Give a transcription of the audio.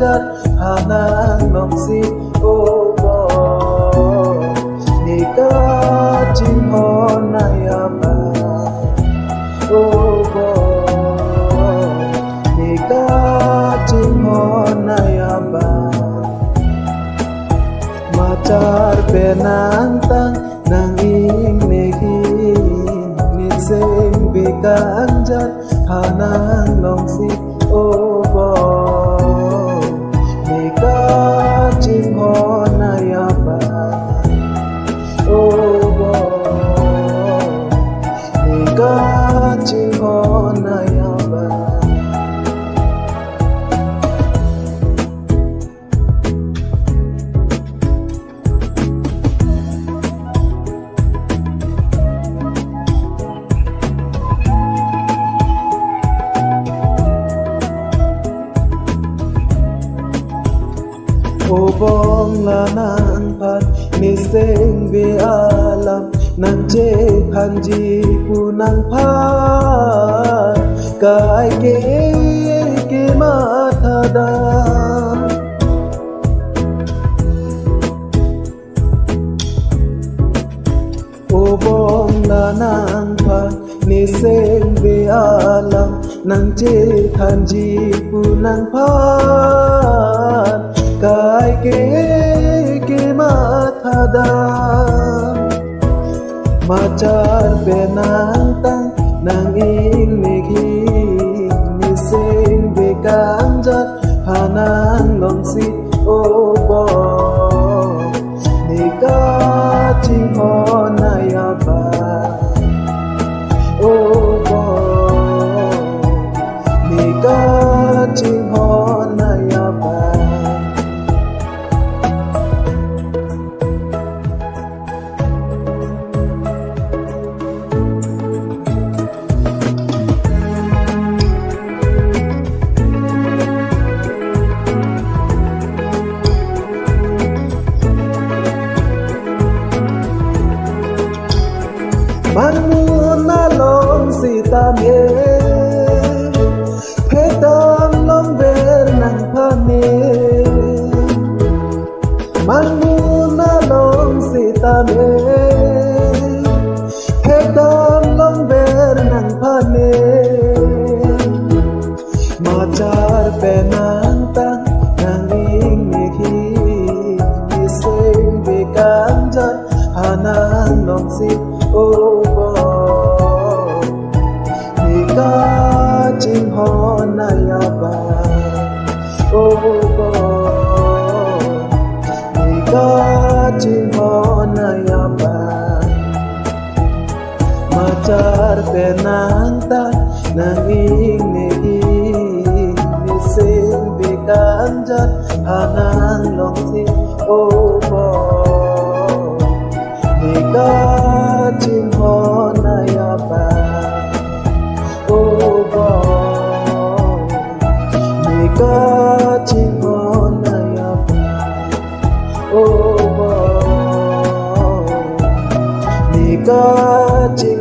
jat hanang long si o bo ni ka chim ho na ya ba o bo ni ka chim ho na ya ba macar penang tang nang ing nehi ni sing bi kan jat hanang long si o bo ni ka chim ho na ya ba o bo ni ka chim ho na ya ba o bong la nang pat ni seng be alam nang che phan ji pu nang phat kai ke ma tha da o bong la nang pat ni seng be alam nang che phan ji pu nang phat kai ke ma tha da macar penang tang nang ing me khi ni sing be kan jat hanang long si o bo ni ka chim ho na ya ba o bo ni ka chim ho na ya ba man muốn na lom si tam he phe tam lom ver nang phane man muốn na lom si tam he phe tam lom ver nang phane macar penang tang nang ing me khi ni sing be kan jat hanang long si o bo ni ka chim ho na ya ba o bo ni ka chim ho na ya ba macar penang ta nang ing ni sing be kan jat hanang long si o bo ni ka chim ho na ya ba o bo ni ka chim ho na ya ba o bo ni ka chim